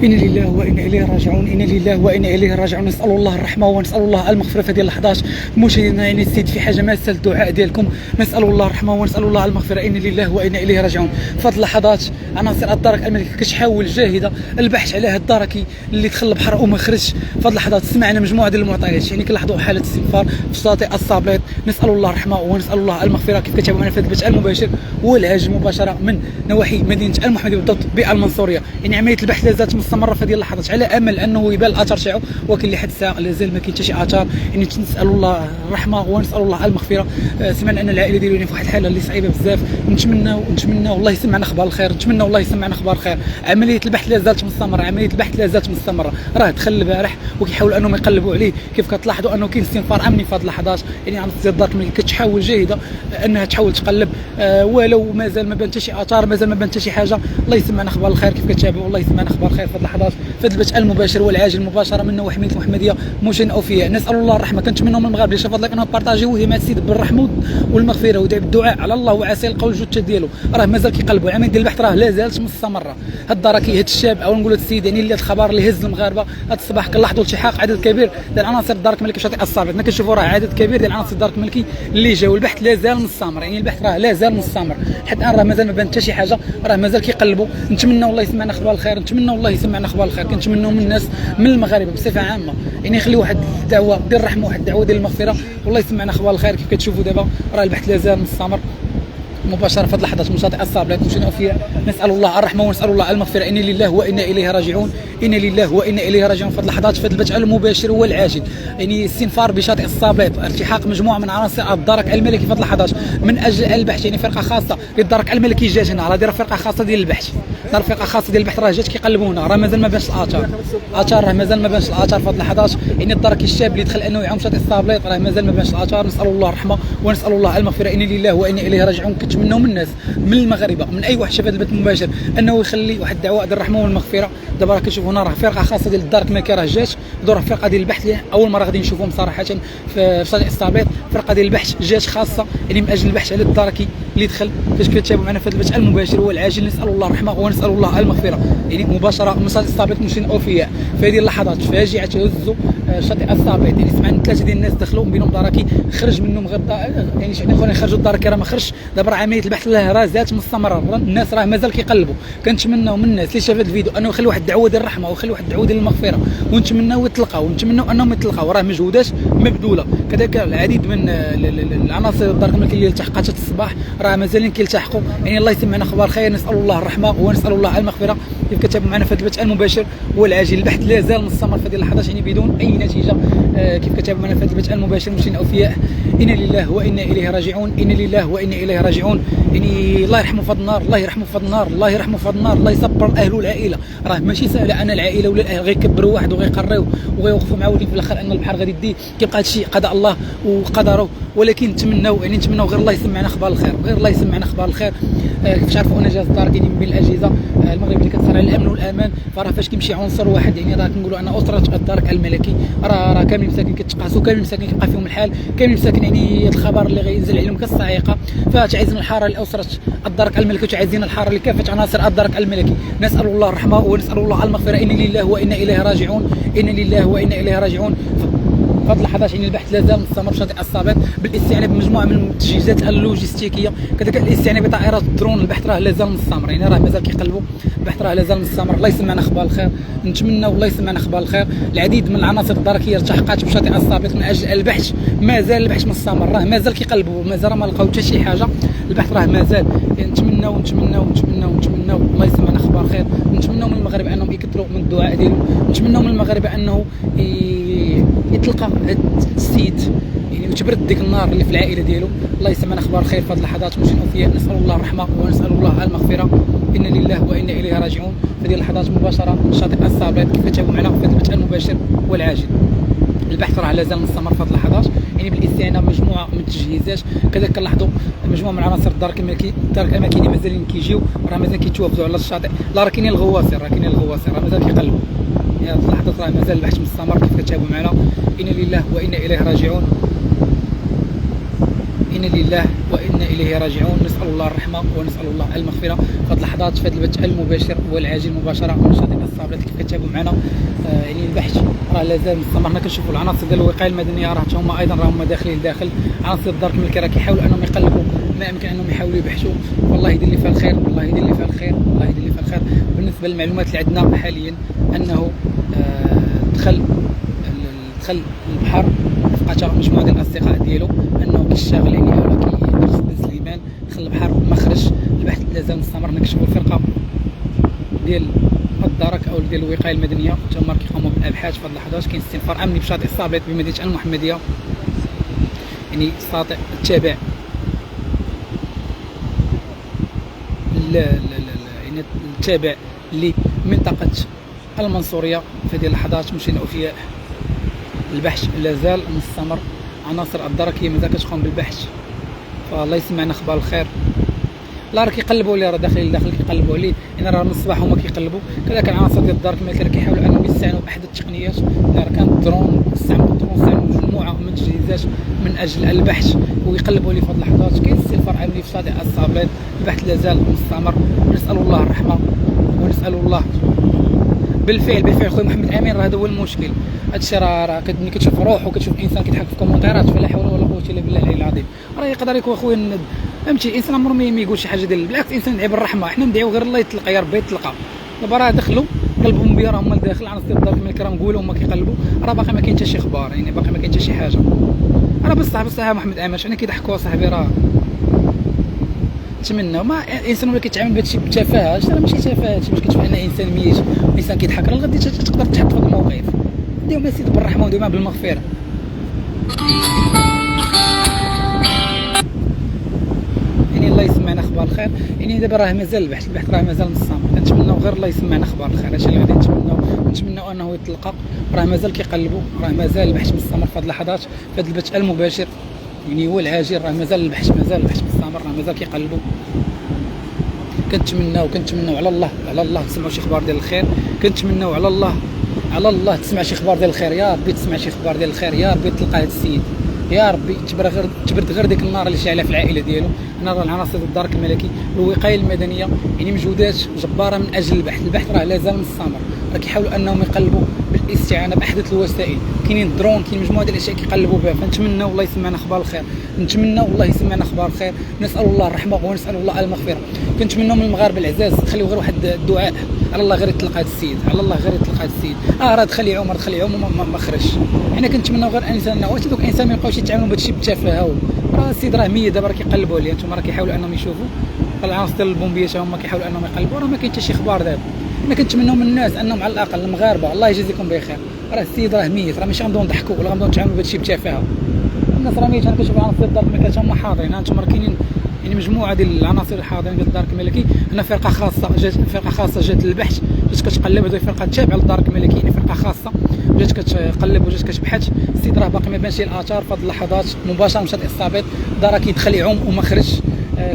إنا لله وإنا إليه راجعون، إنا لله وإنا إليه راجعون. نسأل الله الرحمة ونسأل الله المغفرة في هذه اللحظات. مشاهدينا يعني السيد في حاجة ماسة الدعاء ديالكم، نسأل الله الرحمة ونسأل الله المغفرة. إنا لله وإنا إليه راجعون. في هذه اللحظات عناصر الدرك الملكي كتحاول جاهدة البحث على هذا الدركي اللي دخل البحر وما خرجش. في هذه اللحظات سمعنا مجموعة ديال المعطيات، يعني كنلاحظوا حالة استنفار في شاطئ الصابليط. نسأل الله الرحمة ونسأل الله المغفرة. كيف كتابعوا معنا في هذا البث المباشر والعاج مباشرة من نواحي مدينة المحمدية بالضبط بالمنصورية. يعني عملية البحث لا زالت مستمرة في هذه اللحظات على امل انه يبان الاثر تاعو، ولكن لحد الساعه لازال ما كاين حتى شي اثار. يعني نسال الله الرحمه ونسال الله المغفره. سمعنا ان العائله ديالو في واحد الحاله اللي صعيبه بزاف. نتمناو الله يسمعنا اخبار الخير، نتمنى الله يسمعنا اخبار الخير. عمليه البحث لا زالت مستمره، عمليه البحث لا زالت مستمره. راه دخل البارح وكيحاولوا انهم يقلبوا عليه. كيف كتلاحظوا انه كاين استنفار امني في هذه اللحظات. يعني عناصر ديال الدار الملكي كتحاول جاهده انها تحاول تقلب، ولو مازال ما بان حتى شي اثار، مازال ما بان حتى شي حاجه. الله يسمعنا اخبار الخير. كيف كتابعوا الله يسمعنا اخبار الخير في هذه اللحظات في هذا البث المباشر والعاجل مباشره من نواحي مدينه المحمديه مشين اوفياء. نسال الله الرحمه. كنتمنوا من المغاربه شاف فضلك انهم بارطاجيوه مع السيد بالرحمه والمغفره ودعاء بالدعاء على الله وعسى يلقاو الجثه ديالو. راه مازال كيقلبوا. العمليه ديال البحث راه لا زالت مستمره. هاد الدركي هاد الشاب او نقولوا السيد يعني اللي هاد الخبر اللي هز المغاربه هاد الصباح كنلاحظوا التحاق عدد كبير ديال عناصر الدرك الملكي في شاطئ الصابت. حنا كنشوفوا راه عدد كبير ديال عناصر الدرك الملكي اللي جاوا. البحث لا زال مستمر، يعني البحث راه لا زال مستمر حتى الان. راه مازال ما بان حتى شي حاجه، راه مازال كيقلبوا. نتمنى الله يسمعنا اخبار الخير، نتمنى الله يسمعنا اخبار الخير. كنتمنوا من الناس من المغاربه بصفه عامه يعني يخليوا واحد الدعوه ديال الرحمه، واحد الدعوه ديال المغفره، والله يسمعنا اخبار الخير. كيف كتشوفوا دابا راه البحث لا زال مستمر مباشره في هذه اللحظات من شاطئ الصابلات مشينا فيها. نسال الله الرحمه ونسال الله المغفره. انا لله وانا اليه راجعون، انا لله وانا اليه راجعون. في هذه اللحظات في هذا البث المباشر والعاجل يعني استنفار بشاطئ الصابلات، التحاق مجموعه من عناصر الدرك الملكي في هذه اللحظات من اجل البحث. يعني فرقه خاصه للدرك الملكي جات هنا، راه دايره فرقه خاصه ديال البحث، دار فرقه خاصه ديال البحث راه جات كيقلبونا. راه مازال ما بانش الاثار، راه مازال ما بانش الاثار في هذه اللحظات. يعني الدرك الشاب اللي دخل انه يعوم شاطئ الصابلات راه مازال ما بانش الاثار. نسال الله الرحمه ونسال الله المغفره. انا لله وانا اليه راجعون. كنتمنوا من الناس من المغاربه من اي واحد شاف هذا البث المباشر انه يخلي واحد الدعوه ديال الرحمه والمغفره. دابا راه كنشوفوا هنا راه فرقه خاصه ديال الدرك الملكي راه جات، راه فرقه ديال البحث اللي اول مره غادي نشوفهم صراحه في شاطئ الصابلات. فرقه ديال البحث جات خاصه يعني من اجل البحث على الدركي اللي دخل. فاش كتتابعوا معنا في هذا البث المباشر والعاجل نسال الله الرحمه ونسال الله المغفره. يعني مباشره من شاطئ الصابلات مشين اوفياء في هذه اللحظات فاجعه تهز شاطئ الصابلات. يعني سمعنا ثلاثه ديال الناس دخلوا بينهم دركي خرج منهم غير يعني شي اخرين خرجوا الدركي راه ما خرجش. دابا راه عمليه البحث راه زالت مستمره، الناس راه مازال كيقلبوا. كنتمناو من الناس اللي شافت الفيديو انه يخلي واحد الدعوه ديال الرحمه ويخلي واحد الدعوه ديال المغفره، ونتمناو يتلقاو ونتمناو انهم يتلقاو. راه مجهودات مبذوله. كذلك العديد من العناصر الدرك الملكي اللي التحقات الصباح راه مازالين كيلتحقوا. يعني الله يسمعنا اخبار خير. نسال الله الرحمه ونسال الله المغفره. كيف كتابعوا معنا في هذا البث المباشر والعاجل البحث لا زال مستمر في هذه اللحظات يعني بدون اي نتيجه. كيف كتابعوا معنا في هذا البث المباشر مشينا اوفياء. انا لله وانا اليه راجعون، انا لله وانا اليه راجعون. يعني الله يرحمه في هذا النار، الله يرحمه في هذا النار، الله يرحمه في هذا النار، الله يصبر اهل والعائله. راه ماشي سهله ان العائله ولا الاهل غيكبروا واحد وغيقريو وغيوقفوا معاودين في الاخر ان البحر غادي يدي. كيبقى هذا الشيء قضاء الله وقدره. ولكن نتمناو يعني نتمناو غير الله يسمعنا اخبار الخير، غير الله يسمعنا اخبار الخير. كيف تعرفوا ان جهاز الدار كاين من بين الاجهزه المغرب اللي كتصنع الامن والامان. فراه فاش كيمشي عنصر واحد يعني راه كنقولوا ان اسره الدرك الملكي راه كاملين مساكن كتقاسوا، كاملين مساكن كيبقى فيهم الحال، كاملين مساكن يعني الخبر اللي غينزل عليهم كالصاعقه. فتعزين الحاره لاسره الدرك الملكي وتعزين الحاره لكافه عناصر الدرك الملكي. نسال الله الرحمه ونسال الله المغفره. انا لله وانا اليه راجعون، انا لله وانا اليه راجعون. في هذه اللحظات يعني البحث لا زال مستمر في شاطئ الصابات بالاستعانه بمجموعه من التجهيزات اللوجستيكيه، كذلك الاستعانه بطائرات الدرون. البحث راه لا زال مستمر، يعني راه مازال كيقلبوا. البحث راه لا زال مستمر. الله يسمعنا اخبار الخير، نتمنى والله يسمعنا اخبار الخير. العديد من العناصر الدركيه التحقات بشاطئ الصابات من اجل البحث. مازال البحث مستمر، راه مازال كيقلبوا، مازال ما لقاو حتى شي حاجه. البحث راه مازال. يعني نتمناو الله يسمعنا اخبار الخير. نتمناو من المغاربه انهم يكثروا من الدعاء ديالهم، نتمناو من المغاربه انه يتلقى هذا السيد يعني وتبرد ديك النار اللي في العائله ديالو. الله يسمعنا اخبار الخير في هذه اللحظات مشينا فيها. نسال الله الرحمه ونسال الله المغفره. انا لله وانا اليه راجعون. في هذه اللحظات مباشره من شاطئ الصابات كيف تتابعوا معنا في هذا البث المباشر والعاجل. البحث راه لا زال مستمر في هذه اللحظات يعني بالاستعانه بمجموعه من التجهيزات. كذلك كنلاحظوا مجموعه من عناصر الدرك الملكي اللي مازالين كيجيو، راه مازال كيتوافدوا على الشاطئ. لا راه كاينين الغواصر، راه مازال كيقلبوا. يعني هذه اللحظات راه مازال البحث مستمر كيف كتابعوا معنا. انا لله وانا اليه راجعون، انا لله وانا اليه راجعون. نسال الله الرحمه ونسال الله المغفره. في هذه اللحظات في هذا البث المباشر والعاجل مباشره من شاطئ الصابلات كيف كتابعوا معنا. يعني البحث راه لازال مستمر. حنا كنشوفوا العناصر ديال الوقايه المدنيه راه هما ايضا راهم داخلين لداخل. عناصر الدار الملكي راه كيحاولوا انهم يقلبوا ما يمكن انهم يحاولوا يبحثوا. والله يدير لي فيها الخير، الله يدير لي فيها الخير، الله يدير لي فيها الخير. بالنسبه للمعلومات اللي عندنا حاليا انه دخل البحر رفقته مجموعه ديال الاصدقاء ديالو، انه كيشتغل يعني ولا كيدرس بن سليمان دخل البحر ما خرج. البحث لازال مستمر. نكتشفوا الفرقه ديال الدرك او ديال الوقايه المدنيه تما كيقوموا بالابحاث في هذه اللحظات. كاين استنفار امني بشاطئ الصابلات بمدينه المحمديه، يعني شاطئ التابع يعني التابع لمنطقه المنصوريه. في هذه اللحظات مشينا اوفياء البحث لازال مستمر. عناصر الدرك هي مازال كتقوم بالبحث، فالله يسمعنا اخبار الخير. لا راه كيقلبوا لي، راه داخلين لداخل كيقلبوا عليه، يعني راه من الصباح هما كيقلبوا. كذلك العناصر ديال الدار كما كانوا كيحاولوا انهم يستعينوا باحد التقنيات. راه كان الدرون، استعملوا مجموعه من التجهيزات من اجل البحث ويقلبوا لي في هذه اللحظات. كاين استنفار عملي في شاطئ الصابلات، البحث لازال مستمر. نسال الله الرحمه ونسال الله. بالفعل خويا محمد امين، راه هذا هو المشكل. هادشي راه ملي كتشوف روح وكتشوف انسان كيضحك في الكومونتيرات فلا حول ولا قوه الا بالله العلي العظيم. راه يقدر يكون خويا فهمتي الانسان عمره ما يقول شي حاجه ديال بالعكس. الانسان يدعي بالرحمه، حنا ندعيو غير الله يطلق يا ربي يطلقها. دابا راه دخلوا قلبهم بيا، راه هما لداخل. عناصر الدار كما الكرام نقولوا هما كيقلبوا، راه باقي ما كاين حتى شي اخبار، يعني باقي ما كاين حتى شي حاجه. راه بصح محمد امين انا كيضحكوا صاحبي. راه نتمنى ما الانسان ولا كيتعامل بهادشي بتفاهه. راه ماشي تفاهه باش كتشوف ان انسان ميت وانسان كيضحك، راه غادي تقدر تحط في هذا الموقف. ديما سيدي بالرحمه وديما بالمغفره. يعني الله يسمعنا اخبار الخير. يعني دابا راه مازال البحث راه مازال مستمر. كنتمناو غير الله يسمعنا اخبار الخير. هادشي اللي غادي نتمناو انه يطلق. راه مازال كيقلبوا، راه مازال البحث مستمر في هذه اللحظات في هذا البث المباشر. يعني هو العاجل راه مازال البحث مستمر، راه مازال كيقلبوا. كنتمناو على الله تسمعوا شي اخبار ديال الخير. كنتمناو على الله تسمع شي اخبار ديال الخير. يا ربي تسمع شي اخبار ديال الخير، يا ربي تلقى هذا السيد، يا ربي تبرد غير ديك النار اللي شاعله في العائله ديالو. انا راه العناصر الدار الملكي الوقايه المدنيه يعني مجهودات جباره من اجل البحث راه لازال مستمر. راه كيحاولوا انهم يقلبوا بالاستعانه باحدث الوسائل. كاينين الدرون، كاين مجموعه ديال الاشياء كيقلبوا بها. فنتمناو الله يسمعنا اخبار الخير، نسال الله الرحمه ونسال الله المغفره. كنتمناو من المغاربه العزاز خليو غير واحد الدعاء على الله غير يطلق هذا السيد، راه دخل يعوم ما خرجش. حنا كنتمناو غير انسان واش دوك الانسان ما يبقاوش يتعاملوا بهذا الشيء بالتفاهه. راه السيد راه ميت دابا، راه كيقلبوا عليه. انتم راه كيحاولوا انهم يشوفوا العناصر ديال البومبيه هما كيحاولوا انهم يقلبوا، راه ما كاين حتى شي اخبار دابا. حنا كنتمناو من الناس انهم على الاقل المغاربه الله يجازيكم بخير. راه السيد راه ميت، راه ماشي غنبداو نضحكوا ولا غنبداو نتعاملوا بهذا الشيء بالتفاهه. الناس راه ميت. انا كنشوف عناصر الدار الملكي هما حاضرين. انتم راه كاينين يعني مجموعه ديال العناصر الحاضرين ديال الدار الملكي. هنا فرقه خاصه جات للبحث، جات كتقلب. هذه فرقه تابعه للدار الملكي، يعني فرقه خاصه جات كتقلب وجات كتبحث. السيد راه باقي ما بانش الاثار في هذه اللحظات. مباشره مشى الصابط دار كيدخل يعوم وما خرج.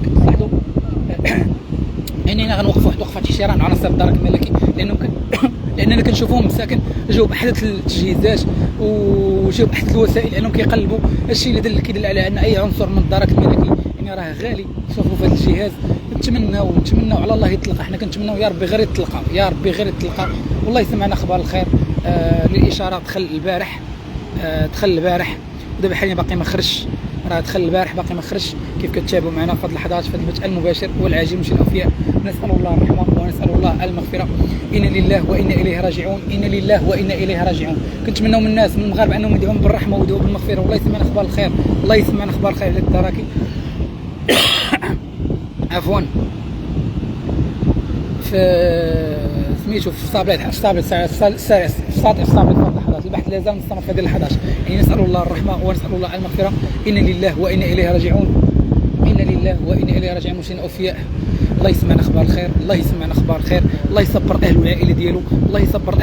كتلاحظوا يعني انا غنوقف واحد وقفه احترام عناصر الدار الملكي لاننا كنشوفوهم مساكن جاوا باحدث التجهيزات وجاوا باحدث الوسائل لانهم كيقلبوا. الشيء اللي كيدل على ان اي عنصر من الدار الملكي يعني راه غالي. شوفوا في هذا الجهاز. نتمناو على الله يطلقها. حنا كنتمناو يا ربي غير يطلقها، والله يسمعنا اخبار الخير. للاشاره دخل البارح ودابا حاليا باقي ما خرجش. راه دخل البارح باقي ما خرجش. كيف كتتابعوا معنا في هذه اللحظات في البث المباشر والعاجل مشي الاوفياء. نسال الله الرحمه ونسال الله المغفره. انا لله وانا اليه راجعون. كنتمناو من الناس من المغاربه انهم يدعوا بالرحمه ويدعوا بالمغفره. والله يسمعنا اخبار الخير، الله يسمعنا اخبار الخير على الدراكي. عفوا في سميتو في الصابلات في اللحظات. البحث لا زال مستمر في هذه اللحظات. يعني نسال الله الرحمه ونسال الله المغفره. انا لله وانا اليه راجعون. مشينا اوفياء. الله يسمعنا اخبار الخير، الله يصبر اهل العائله ديالو، الله يصبر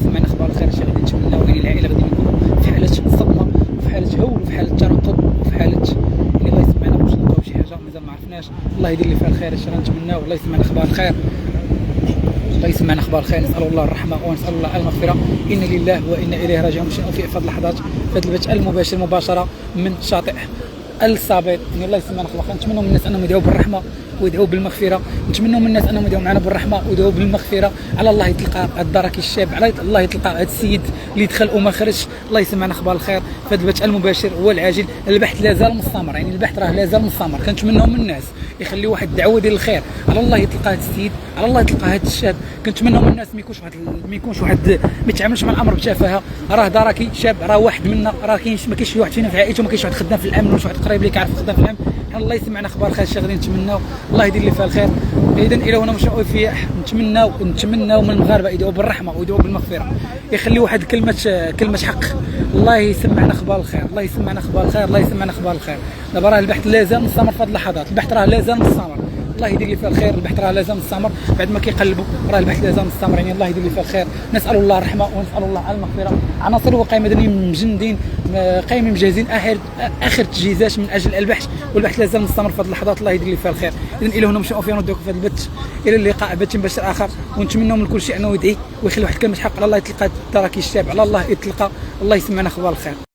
يسمعنا اخبار الخير. الشيء غادي نتمناو يعني العائله غادي نكونوا في حاله صدمه وفي حاله هول وفي حاله ترقب وفي حاله يعني الله يسمعنا باش نلقاو شي حاجه مازال ما عرفناش. الله يدير لي فيها الخير. الشيء غنتمناو الله يسمعنا اخبار الخير. نسال الله الرحمه ونسال الله المغفره. انا لله وانا اليه راجعون. مشينا في هذه اللحظات في هذا البث المباشر مباشره من شاطئ الصابط. يعني الله يسمعنا اخبار الخير. نتمنوا من الناس انهم يدعوا بالرحمه ويدعوا بالمغفره. نتمنوا من الناس انهم يدعوا معنا بالرحمه ويدعوا بالمغفره. على الله يطلق هذا الدركي الشاب، على الله يطلق هذا السيد اللي دخل وما خرجش. الله يسمعنا اخبار الخير في هذا البث المباشر والعاجل. البحث لا زال مستمر، يعني البحث راه لا زال مستمر. كنتمنوا من الناس يخليوا واحد الدعوه ديال الخير. على الله يطلق هذا السيد، على الله يطلق هذا الشاب. كنتمنوا من الناس ما يكونش واحد ما يتعاملش مع الامر بتفاهه. راه دركي شاب، راه واحد منا، راه ما كاينش واحد فينا في عائلته ما كاينش واحد خدام في الامن ولا واحد قريب ليه كيعرف خدام في الامن. الله يسمعنا اخبار الخير الشاغلين. نتمناو الله يدير اللي فيها الخير. اذا الى هنا مش في نتمناو من المغاربه يدعوا بالرحمه ويدعوا بالمغفره، يخليوا واحد كلمه حق. الله يسمعنا اخبار الخير، الله يسمعنا اخبار الخير، الله يسمعنا اخبار الخير. دابا راه البحث لا زال مستمر في هذه اللحظات، البحث راه لا زال مستمر. الله يدير لي فيها الخير، البحث راه لا زال مستمر. بعد ما كيقلبوا راه البحث لا زال مستمر، يعني الله يدير لي فيها الخير. نسال الله الرحمه ونسال الله المغفره. عناصر وقايه مدنيه مجندين قايمين مجهزين اخر تجهيزات من اجل البحث، والبحث لا زال مستمر في هذه اللحظات. الله يدير لي فيها الخير. اذا الى هنا مشاو فينا ندوكم في هذا البث. الى اللقاء بث مباشر اخر، ونتمنوا من كل شيء انه يدعي ويخلي واحد كلمه حق. على الله يطلق التراكي الشاب، على الله يطلق. الله يسمعنا اخبار الخير.